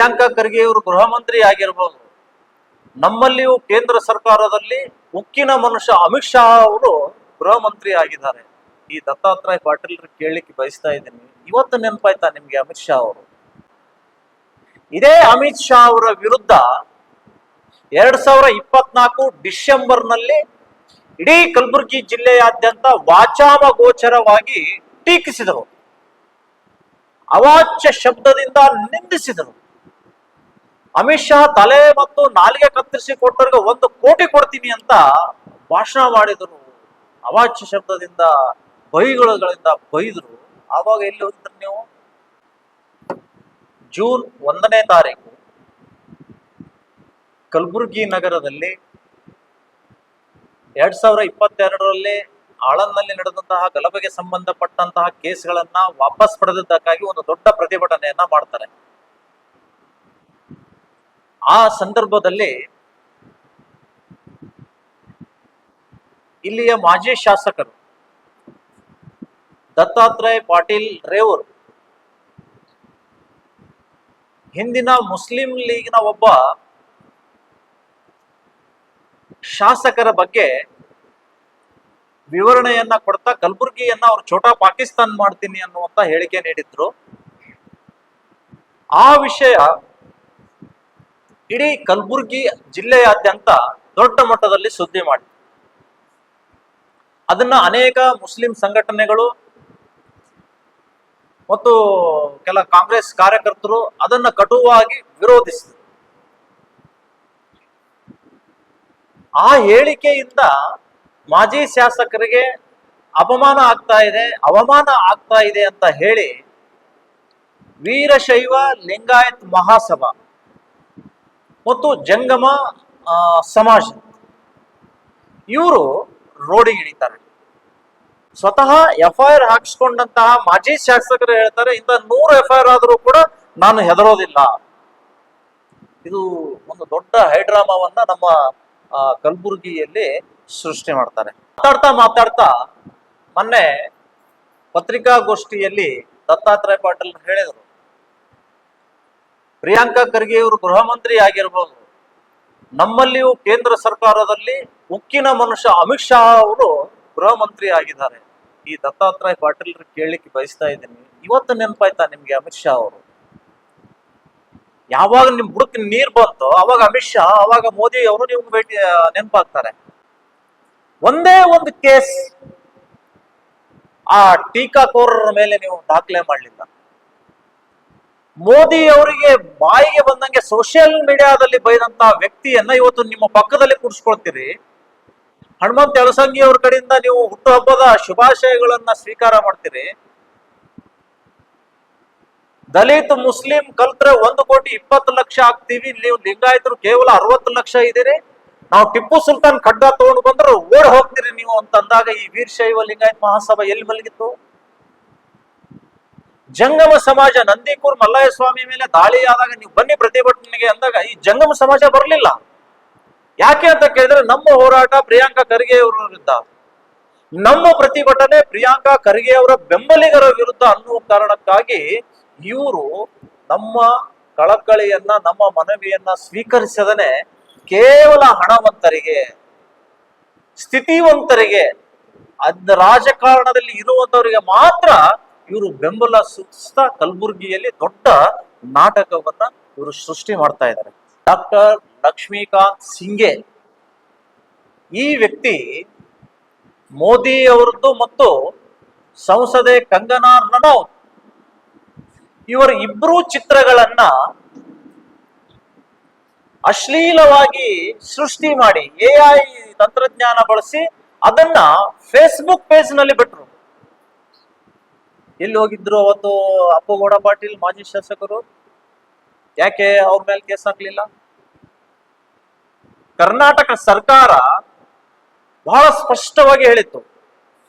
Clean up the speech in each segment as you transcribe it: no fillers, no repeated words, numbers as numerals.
ಪ್ರಿಯಾಂಕಾ ಖರ್ಗೆ ಅವರು ಗೃಹ ಮಂತ್ರಿ ಆಗಿರ್ಬೋದು. ನಮ್ಮಲ್ಲಿಯೂ ಕೇಂದ್ರ ಸರ್ಕಾರದಲ್ಲಿ ಉಕ್ಕಿನ ಮನುಷ್ಯ ಅಮಿತ್ ಶಾ ಅವರು ಗೃಹ ಮಂತ್ರಿ ಆಗಿದ್ದಾರೆ. ಈ ದತ್ತಾತ್ರೇಯ ಪಾಟೀಲ್ ಕೇಳಲಿಕ್ಕೆ ಬಯಸ್ತಾ ಇದ್ದೀನಿ, ಇವತ್ತು ನೆನಪಾಯ್ತಾ ನಿಮ್ಗೆ ಅಮಿತ್ ಶಾ ಅವರು? ಇದೇ ಅಮಿತ್ ಶಾ ಅವರ ವಿರುದ್ಧ 2024 ಡಿಸೆಂಬರ್ನಲ್ಲಿ ಇಡೀ ಕಲಬುರಗಿ ಜಿಲ್ಲೆಯಾದ್ಯಂತ ವಾಚಾಮಗೋಚರವಾಗಿ ಟೀಕಿಸಿದರು, ಅವಾಚ್ಯ ಶಬ್ದದಿಂದ ನಿಂದಿಸಿದರು. ಅಮಿತ್ ಶಾ ತಲೆ ಮತ್ತು ನಾಲಿಗೆ ಕತ್ತರಿಸಿ ಕೊಟ್ಟವ್ರಿಗೆ 1 ಕೋಟಿ ಕೊಡ್ತೀನಿ ಅಂತ ಭಾಷಣ ಮಾಡಿದರು. ಅವಾಚ್ಯ ಶಬ್ದದಿಂದ ಬೈಗಳಿಂದ ಬೈದರು. ಆವಾಗ ಎಲ್ಲಿ ಹೋಗಿದ್ರಿ ನೀವು? ಜೂನ್ 1ನೇ ತಾರೀಕು ಕಲಬುರಗಿ ನಗರದಲ್ಲಿ 2022ರಲ್ಲಿ ಆಳಂದ್ನಲ್ಲಿ ನಡೆದಂತಹ ಗಲಭೆಗೆ ಸಂಬಂಧಪಟ್ಟಂತಹ ಕೇಸ್ಗಳನ್ನ ವಾಪಸ್ ಪಡೆದಿದ್ದಕ್ಕಾಗಿ ಒಂದು ದೊಡ್ಡ ಪ್ರತಿಭಟನೆಯನ್ನ ಮಾಡ್ತಾರೆ. ಆ ಸಂದರ್ಭದಲ್ಲಿ ಇಲ್ಲಿಯ ಮಾಜಿ ಶಾಸಕರು ದತ್ತಾತ್ರೇಯ ಪಾಟೀಲ್ ರೇವೂರ್ ಹಿಂದಿನ ಮುಸ್ಲಿಂ ಲೀಗ್ನ ಒಬ್ಬ ಶಾಸಕರ ಬಗ್ಗೆ ವಿವರಣೆಯನ್ನ ಕೊಡ್ತಾ ಕಲಬುರಗಿಯನ್ನ ಅವ್ರು ಛೋಟಾ ಪಾಕಿಸ್ತಾನ್ ಮಾಡ್ತೀನಿ ಅನ್ನುವಂತ ಹೇಳಿಕೆ ನೀಡಿದ್ರು. ಆ ವಿಷಯ ಇಡೀ ಕಲಬುರಗಿ ಜಿಲ್ಲೆಯಾದ್ಯಂತ ದೊಡ್ಡ ಮಟ್ಟದಲ್ಲಿ ಸುದ್ದಿ ಮಾಡಿ ಅದನ್ನ ಅನೇಕ ಮುಸ್ಲಿಂ ಸಂಘಟನೆಗಳು ಮತ್ತು ಕೆಲ ಕಾಂಗ್ರೆಸ್ ಕಾರ್ಯಕರ್ತರು ಅದನ್ನ ಕಟುವಾಗಿ ವಿರೋಧಿಸಿದರು. ಆ ಹೇಳಿಕೆಯಿಂದ ಮಾಜಿ ಶಾಸಕರಿಗೆ ಅಪಮಾನ ಆಗ್ತಾ ಇದೆ, ಅವಮಾನ ಆಗ್ತಾ ಇದೆ ಅಂತ ಹೇಳಿ ವೀರಶೈವ ಲಿಂಗಾಯತ್ ಮಹಾಸಭಾ ಮತ್ತು ಜಂಗಮ ಸಮಾಜ ಇವರು ರೋಡಿಗೆ ಇಳಿತಾರೆ. ಸ್ವತಃ FIR ಹಾಕಿಸ್ಕೊಂಡಂತಹ ಮಾಜಿ ಶಾಸಕರು ಹೇಳ್ತಾರೆ, ಇಂಥ 100 FIR ಆದರೂ ಕೂಡ ನಾನು ಹೆದರೋದಿಲ್ಲ. ಇದು ಒಂದು ದೊಡ್ಡ ಹೈಡ್ರಾಮಾವನ್ನ ನಮ್ಮ ಕಲಬುರಗಿಯಲ್ಲಿ ಸೃಷ್ಟಿ ಮಾಡ್ತಾರೆ. ಮಾತಾಡ್ತಾ ಮೊನ್ನೆ ಪತ್ರಿಕಾಗೋಷ್ಠಿಯಲ್ಲಿ ದತ್ತಾತ್ರೇಯ ಪಾಟೀಲ್ ಹೇಳಿದರು, ಪ್ರಿಯಾಂಕಾ ಖರ್ಗೆ ಅವರು ಗೃಹ ಮಂತ್ರಿ ಆಗಿರ್ಬೋದು. ನಮ್ಮಲ್ಲಿಯೂ ಕೇಂದ್ರ ಸರ್ಕಾರದಲ್ಲಿ ಉಕ್ಕಿನ ಮನುಷ್ಯ ಅಮಿತ್ ಶಾ ಅವರು ಗೃಹ ಮಂತ್ರಿ ಆಗಿದ್ದಾರೆ. ಈ ದತ್ತಾತ್ರೇಯ ಪಾಟೀಲ್ ಕೇಳಲಿಕ್ಕೆ ಬಯಸ್ತಾ ಇದ್ದೀನಿ, ಇವತ್ತು ನೆನಪಾಯ್ತಾ ನಿಮ್ಗೆ ಅಮಿತ್ ಶಾ ಅವರು? ಯಾವಾಗ ನಿಮ್ ಬುಡಕ್ ನೀರ್ ಬಂತು ಅವಾಗ ಅಮಿತ್ ಶಾ, ಅವಾಗ ಮೋದಿ ಅವರು ನಿಮ್ಗೆ ಭೇಟಿ ನೆನಪಾಗ್ತಾರೆ. ಒಂದೇ ಒಂದು ಕೇಸ್ ಆ ಟೀಕಾಕೋರರ ಮೇಲೆ ನೀವು ದಾಖಲೆ ಮಾಡಲಿಲ್ಲ. ಮೋದಿ ಅವರಿಗೆ ಬಾಯಿಗೆ ಬಂದಂಗೆ ಸೋಷಿಯಲ್ ಮೀಡಿಯಾದಲ್ಲಿ ಬೈದಂತಹ ವ್ಯಕ್ತಿಯನ್ನ ಇವತ್ತು ನಿಮ್ಮ ಪಕ್ಕದಲ್ಲಿ ಕೂರಿಸ್ಕೊಳ್ತೀರಿ. ಹನುಮಂತ ಯಲಸಂಗಿ ಅವ್ರ ಕಡೆಯಿಂದ ನೀವು ಹುಟ್ಟುಹಬ್ಬದ ಶುಭಾಶಯಗಳನ್ನ ಸ್ವೀಕಾರ ಮಾಡ್ತೀರಿ. ದಲಿತ ಮುಸ್ಲಿಂ ಕಲ್ತ್ರೆ 1,20,00,000 ಆಗ್ತೀವಿ, ನೀವು ಲಿಂಗಾಯತರು ಕೇವಲ 60 ಲಕ್ಷ ಇದ್ದೀರಿ. ನಾವು ಟಿಪ್ಪು ಸುಲ್ತಾನ್ ಖಡ್ಗ ತಗೊಂಡು ಬಂದ್ರೆ ಓಡ್ ಹೋಗ್ತೀರಿ ನೀವು ಅಂತಂದಾಗ ಈ ವೀರಶೈವ ಲಿಂಗಾಯತ್ ಮಹಾಸಭಾ ಎಲ್ಲಿ ಮಲಗಿತ್ತು? ಜಂಗಮ ಸಮಾಜ ನಂದಿಕೂರ್ ಮಲ್ಲಯ್ಯ ಸ್ವಾಮಿ ಮೇಲೆ ದಾಳಿ ಆದಾಗ ನೀವು ಬನ್ನಿ ಪ್ರತಿಭಟನೆಗೆ ಅಂದಾಗ ಈ ಜಂಗಮ ಸಮಾಜ ಬರಲಿಲ್ಲ. ಯಾಕೆ ಅಂತ ಕೇಳಿದ್ರೆ ನಮ್ಮ ಹೋರಾಟ ಪ್ರಿಯಾಂಕಾ ಖರ್ಗೆ ಅವರ ವಿರುದ್ಧ, ನಮ್ಮ ಪ್ರತಿಭಟನೆ ಪ್ರಿಯಾಂಕಾ ಖರ್ಗೆ ಅವರ ಬೆಂಬಲಿಗರ ವಿರುದ್ಧ ಅನ್ನುವ ಕಾರಣಕ್ಕಾಗಿ ಇವರು ನಮ್ಮ ಕಳಕಳಿಯನ್ನ, ನಮ್ಮ ಮನವಿಯನ್ನ ಸ್ವೀಕರಿಸದನೆ ಕೇವಲ ಹಣವಂತರಿಗೆ, ಸ್ಥಿತಿವಂತರಿಗೆ, ರಾಜಕಾರಣದಲ್ಲಿ ಇರುವಂತವರಿಗೆ ಮಾತ್ರ ಇವರು ಬೆಂಬಲ ಸೂಚಿಸ್ತಾ ಕಲಬುರಗಿಯಲ್ಲಿ ದೊಡ್ಡ ನಾಟಕವನ್ನ ಇವರು ಸೃಷ್ಟಿ ಮಾಡ್ತಾ ಇದ್ದಾರೆ. ಡಾಕ್ಟರ್ ಲಕ್ಷ್ಮೀಕಾಂತ್ ಸಿಂಗೆ ಈ ವ್ಯಕ್ತಿ ಮೋದಿ ಅವರದ್ದು ಮತ್ತು ಸಂಸದೆ ಕಂಗನಾ ರನೌತ್ ಇವರ ಇಬ್ಬರೂ ಚಿತ್ರಗಳನ್ನ ಅಶ್ಲೀಲವಾಗಿ ಸೃಷ್ಟಿ ಮಾಡಿ AI ತಂತ್ರಜ್ಞಾನ ಬಳಸಿ ಅದನ್ನ ಫೇಸ್ಬುಕ್ ಪೇಜ್ ನಲ್ಲಿ ಬಿಟ್ರು. ಎಲ್ಲಿ ಹೋಗಿದ್ರು ಅವತ್ತು ಅಪ್ಪುಗೌಡ ಪಾಟೀಲ್ ಮಾಜಿ ಶಾಸಕರು? ಯಾಕೆ ಅವ್ರ ಮೇಲೆ ಕೇಸ್ ಹಾಕ್ಲಿಲ್ಲ? ಕರ್ನಾಟಕ ಸರ್ಕಾರ ಬಹಳ ಸ್ಪಷ್ಟವಾಗಿ ಹೇಳಿತ್ತು,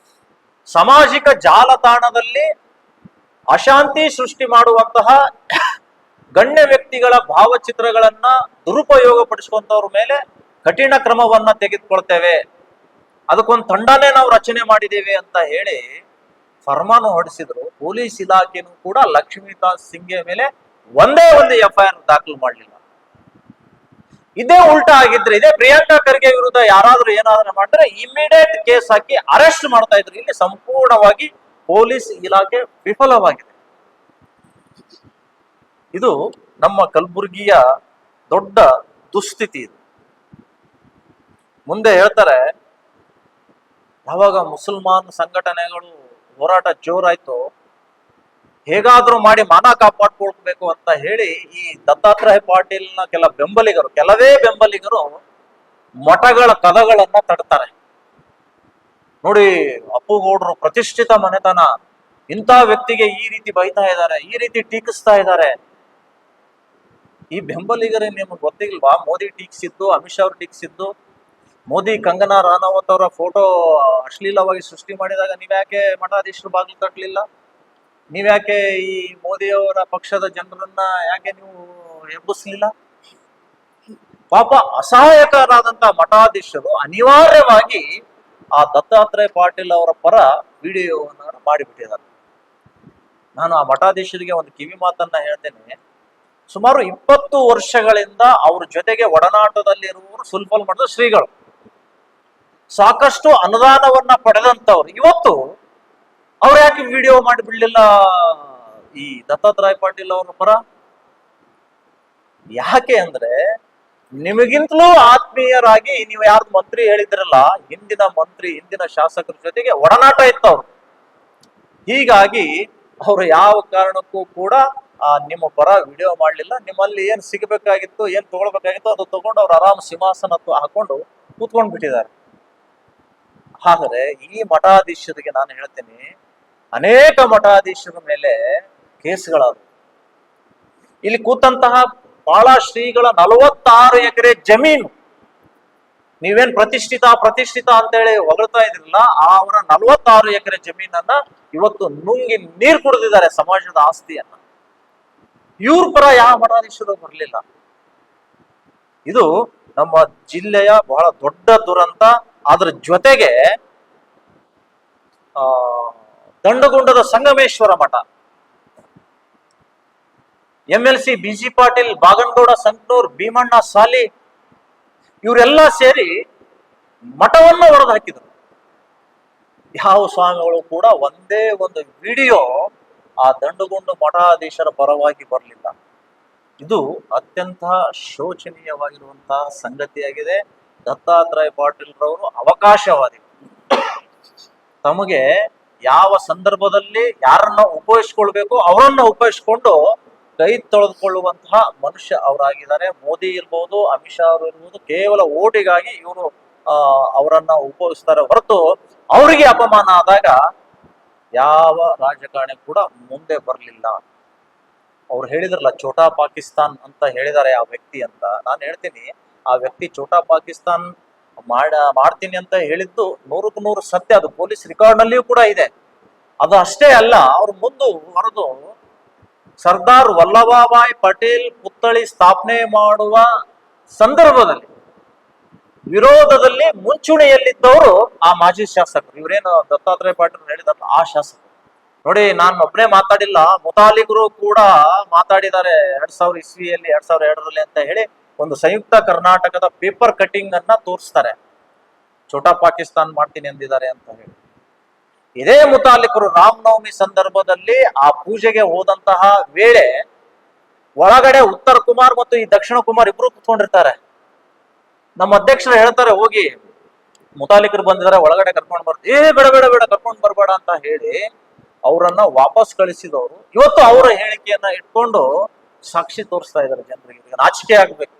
ಸಾಮಾಜಿಕ ಜಾಲತಾಣದಲ್ಲಿ ಅಶಾಂತಿ ಸೃಷ್ಟಿ ಮಾಡುವಂತಹ ಗಣ್ಯ ವ್ಯಕ್ತಿಗಳ ಭಾವಚಿತ್ರಗಳನ್ನ ದುರುಪಯೋಗ ಪಡಿಸುವಂತವ್ರ ಮೇಲೆ ಕಠಿಣ ಕ್ರಮವನ್ನ ತೆಗೆದುಕೊಳ್ತೇವೆ, ಅದಕ್ಕೊಂದು ತಂಡನೇ ನಾವು ರಚನೆ ಮಾಡಿದ್ದೇವೆ ಅಂತ ಹೇಳಿ ಫರ್ಮಾನು ಹೊರಡಿಸಿದ್ರು. ಪೊಲೀಸ್ ಇಲಾಖೆನೂ ಕೂಡ ಲಕ್ಷ್ಮೀಕಾಂತ್ ಸಿಂಗೆ ಮೇಲೆ ಒಂದೇ ಒಂದು FIR ದಾಖಲು ಮಾಡಲಿಲ್ಲ. ಇದೇ ಉಲ್ಟಾ ಆಗಿದ್ರೆ, ಇದೇ ಪ್ರಿಯಾಂಕಾ ಖರ್ಗೆ ವಿರುದ್ಧ ಯಾರಾದ್ರೂ ಏನಾದ್ರೂ ಮಾಡಿದ್ರೆ ಇಮಿಡಿಯೇಟ್ ಕೇಸ್ ಹಾಕಿ ಅರೆಸ್ಟ್ ಮಾಡ್ತಾ ಇದ್ರು. ಇಲ್ಲಿ ಸಂಪೂರ್ಣವಾಗಿ ಪೊಲೀಸ್ ಇಲಾಖೆ ವಿಫಲವಾಗಿದೆ. ಇದು ನಮ್ಮ ಕಲಬುರಗಿಯ ದೊಡ್ಡ ದುಸ್ಥಿತಿ. ಇದು ಮುಂದೆ ಹೇಳ್ತಾರೆ, ಯಾವಾಗ ಮುಸಲ್ಮಾನ್ ಸಂಘಟನೆಗಳು ಹೋರಾಟ ಜೋರಾಯ್ತು, ಹೇಗಾದ್ರೂ ಮಾಡಿ ಮಾನ ಕಾಪಾಡ್ಕೊಳ್ಬೇಕು ಅಂತ ಹೇಳಿ ಈ ದತ್ತಾತ್ರೇಯ ಪಾಟೀಲ್ನ ಕೆಲವೇ ಬೆಂಬಲಿಗರು ಮಠಗಳ ಕದಗಳನ್ನ ತಡ್ತಾರೆ. ನೋಡಿ, ಅಪ್ಪುಗೌಡರು ಪ್ರತಿಷ್ಠಿತ ಮನೆತನ, ಇಂಥ ವ್ಯಕ್ತಿಗೆ ಈ ರೀತಿ ಬೈತಾ ಇದ್ದಾರೆ, ಈ ರೀತಿ ಟೀಕಿಸ್ತಾ ಇದ್ದಾರೆ. ಈ ಬೆಂಬಲಿಗರೇ ನಿಮ್ಗೆ ಗೊತ್ತಿಲ್ವಾ? ಮೋದಿ ಟೀಕಿಸಿದ್ದು, ಅಮಿತ್ ಶಾ ಅವ್ರು ಟೀಕಿಸಿದ್ದು, ಮೋದಿ ಕಂಗನಾ ರಾಣಾವತ್ ಅವರ ಫೋಟೋ ಅಶ್ಲೀಲವಾಗಿ ಸೃಷ್ಟಿ ಮಾಡಿದಾಗ ನೀವ್ಯಾಕೆ ಮಠಾಧೀಶರು ಬಾಗಿಲು ತಟ್ಟಲಿಲ್ಲ? ನೀವ್ಯಾಕೆ ಈ ಮೋದಿಯವರ ಪಕ್ಷದ ಜನರನ್ನ ಯಾಕೆ ನೀವು ಎಬ್ಬಿಸ್ಲಿಲ್ಲ? ಪಾಪ ಅಸಹಾಯಕರಾದಂತಹ ಮಠಾಧೀಶರು ಅನಿವಾರ್ಯವಾಗಿ ಆ ದತ್ತಾತ್ರೇಯ ಪಾಟೀಲ್ ಅವರ ಪರ ವಿಡಿಯೋವನ್ನು ಮಾಡಿಬಿಟ್ಟಿದ್ದಾರೆ. ನಾನು ಆ ಮಠಾಧೀಶರಿಗೆ ಒಂದು ಕಿವಿ ಮಾತನ್ನ ಹೇಳ್ತೇನೆ. ಸುಮಾರು 20 ವರ್ಷಗಳಿಂದ ಅವ್ರ ಜೊತೆಗೆ ಒಡನಾಟದಲ್ಲಿರುವವರು ಸುಲ್ಫಲ್ ಮಠದ ಶ್ರೀಗಳು, ಸಾಕಷ್ಟು ಅನುದಾನವನ್ನ ಪಡೆದಂತವ್ರು. ಇವತ್ತು ಅವ್ರು ಯಾಕೆ ವಿಡಿಯೋ ಮಾಡಿ ಬಿಡ್ಲಿಲ್ಲ ಈ ದತ್ತಾತ್ರೇಯ ಪಾಟೀಲ್ ಅವರ ಪರ? ಯಾಕೆ ಅಂದ್ರೆ, ನಿಮಗಿಂತಲೂ ಆತ್ಮೀಯರಾಗಿ ನೀವು ಯಾರು ಮಂತ್ರಿ ಹೇಳಿದ್ರಲ್ಲ, ಹಿಂದಿನ ಶಾಸಕರ ಜೊತೆಗೆ ಒಡನಾಟ ಇತ್ತವ್ರು. ಹೀಗಾಗಿ ಅವರು ಯಾವ ಕಾರಣಕ್ಕೂ ಕೂಡ ನಿಮ್ಮ ಪರ ವಿಡಿಯೋ ಮಾಡ್ಲಿಲ್ಲ. ನಿಮ್ಮಲ್ಲಿ ಏನ್ ಸಿಗಬೇಕಾಗಿತ್ತು, ಏನ್ ತಗೊಳ್ಬೇಕಾಗಿತ್ತು ಅದು ತಗೊಂಡು ಅವ್ರು ಆರಾಮ್ ಸಿಂಹಾಸನ ಹಾಕೊಂಡು ಕೂತ್ಕೊಂಡ್ ಬಿಟ್ಟಿದ್ದಾರೆ. ಆದರೆ ಈ ಮಠಾಧೀಶರಿಗೆ ನಾನು ಹೇಳ್ತೀನಿ, ಅನೇಕ ಮಠಾಧೀಶರ ಮೇಲೆ ಕೇಸ್ಗಳಾದವು. ಇಲ್ಲಿ ಕೂತಂತಹ ಬಹಳ ಶ್ರೀಗಳ 46 ಎಕರೆ ಜಮೀನು, ನೀವೇನ್ ಪ್ರತಿಷ್ಠಿತ ಅಂತೇಳಿ ಹೊಗಳ್ತಾ ಇದ್ರಲ್ಲ, ಅವರ 46 ಎಕರೆ ಜಮೀನನ್ನ ಇವತ್ತು ನುಂಗಿ ನೀರು ಕುಡಿದಿದ್ದಾರೆ, ಸಮಾಜದ ಆಸ್ತಿಯನ್ನ. ಇವ್ರ ಪರ ಯಾವ ಮಠಾಧೀಶರು ಬರಲಿಲ್ಲ. ಇದು ನಮ್ಮ ಜಿಲ್ಲೆಯ ಬಹಳ ದೊಡ್ಡ ದುರಂತ. ಅದ್ರ ಜೊತೆಗೆ ದಂಡಗುಂಡದ ಸಂಗಮೇಶ್ವರ ಮಠ, MLC BG ಪಾಟೀಲ್, ಬಾಗನಗೌಡ ಸಂಕನೂರ್, ಭೀಮಣ್ಣ ಸಾಲಿ, ಇವರೆಲ್ಲ ಸೇರಿ ಮಠವನ್ನ ಹೊಡೆದು ಹಾಕಿದ್ರು. ಯಾವ ಸ್ವಾಮಿಗಳು ಕೂಡ ಒಂದೇ ಒಂದು ವಿಡಿಯೋ ಆ ದಂಡಗುಂಡು ಮಠಾಧೀಶರ ಪರವಾಗಿ ಬರಲಿಲ್ಲ. ಇದು ಅತ್ಯಂತ ಶೋಚನೀಯವಾಗಿರುವಂತಹ ಸಂಗತಿಯಾಗಿದೆ. ದತ್ತಾತ್ರೇಯ ಪಾಟೀಲ್ ರವರು ಅವಕಾಶವಾದಿ, ತಮಗೆ ಯಾವ ಸಂದರ್ಭದಲ್ಲಿ ಯಾರನ್ನ ಉಪಯೋಗಿಸ್ಕೊಳ್ಬೇಕು ಅವರನ್ನ ಉಪಯೋಗಿಸ್ಕೊಂಡು ಕೈ ತೊಳೆದುಕೊಳ್ಳುವಂತಹ ಮನುಷ್ಯ ಅವರಾಗಿದ್ದಾರೆ. ಮೋದಿ ಇರ್ಬೋದು, ಅಮಿತ್ ಶಾ ಅವರು ಇರ್ಬೋದು, ಕೇವಲ ಓಟಿಗಾಗಿ ಇವರು ಅವರನ್ನ ಉಪಯೋಗಿಸ್ತಾರೆ ಹೊರತು ಅವರಿಗೆ ಅಪಮಾನ ಆದಾಗ ಯಾವ ರಾಜಕಾರಣಿ ಕೂಡ ಮುಂದೆ ಬರಲಿಲ್ಲ. ಅವ್ರು ಹೇಳಿದ್ರಲ್ಲ ಛೋಟಾ ಪಾಕಿಸ್ತಾನ್ ಅಂತ ಹೇಳಿದ್ದಾರೆ ಆ ವ್ಯಕ್ತಿ ಅಂತ. ನಾನು ಹೇಳ್ತೀನಿ, ಆ ವ್ಯಕ್ತಿ ಛೋಟಾ ಪಾಕಿಸ್ತಾನ್ ಮಾಡ್ತೀನಿ ಅಂತ ಹೇಳಿದ್ದು 100ಕ್ಕೆ 100 ಸತ್ಯ. ಅದು ಪೊಲೀಸ್ ರೆಕಾರ್ಡ್ ನಲ್ಲಿಯೂ ಕೂಡ ಇದೆ. ಅದು ಅಷ್ಟೇ ಅಲ್ಲ, ಅವ್ರು ಮುಂದುವರೆದು ಸರ್ದಾರ್ ವಲ್ಲಭಭಾಯ್ ಪಟೇಲ್ ಪುತ್ಥಳಿ ಸ್ಥಾಪನೆ ಮಾಡುವ ಸಂದರ್ಭದಲ್ಲಿ ವಿರೋಧದಲ್ಲಿ ಮುಂಚೂಣಿಯಲ್ಲಿದ್ದವರು ಆ ಮಾಜಿ ಶಾಸಕರು. ಇವರೇನು ದತ್ತಾತ್ರೇಯ ಪಾಟೀಲ್ ಹೇಳಿದಾರಲ್ಲ ಆ ಶಾಸಕರು. ನೋಡಿ, ನಾನು ಒಬ್ಬನೇ ಮಾತಾಡಿಲ್ಲ, ಮುತಾಲಿಕರು ಕೂಡ ಮಾತಾಡಿದ್ದಾರೆ 2000 ಇಸ್ವಿಯಲ್ಲಿ, 2002ರಲ್ಲಿ ಅಂತ ಹೇಳಿ ಒಂದು ಸಂಯುಕ್ತ ಕರ್ನಾಟಕದ ಪೇಪರ್ ಕಟ್ಟಿಂಗ್ ಅನ್ನ ತೋರಿಸ್ತಾರೆ. ಛೋಟಾ ಪಾಕಿಸ್ತಾನ್ ಮಾಡ್ತೀನಿ ಎಂದಿದ್ದಾರೆ ಅಂತ ಹೇಳಿ. ಇದೇ ಮುತಾಲಿಕರು ರಾಮನವಮಿ ಸಂದರ್ಭದಲ್ಲಿ ಆ ಪೂಜೆಗೆ ಹೋದಂತಹ ವೇಳೆ ಒಳಗಡೆ ಉತ್ತರ ಕುಮಾರ್ ಮತ್ತು ಈ ದಕ್ಷಿಣ ಕುಮಾರ್ ಇಬ್ರು ಕುತ್ಕೊಂಡಿರ್ತಾರೆ. ನಮ್ಮ ಅಧ್ಯಕ್ಷರು ಹೇಳ್ತಾರೆ, ಹೋಗಿ ಮುತಾಲಿಕರು ಬಂದಿದ್ದಾರೆ ಒಳಗಡೆ ಕರ್ಕೊಂಡು ಬೇಡ ಕರ್ಕೊಂಡು ಬರ್ಬೇಡ ಅಂತ ಹೇಳಿ ಅವರನ್ನ ವಾಪಸ್ ಕಳಿಸಿದವರು ಇವತ್ತು ಅವರ ಹೇಳಿಕೆಯನ್ನ ಇಟ್ಕೊಂಡು ಸಾಕ್ಷಿ ತೋರಿಸ್ತಾ ಇದ್ದಾರೆ ಜನರಿಗೆ. ನಾಚಿಕೆ ಆಗ್ಬೇಕು.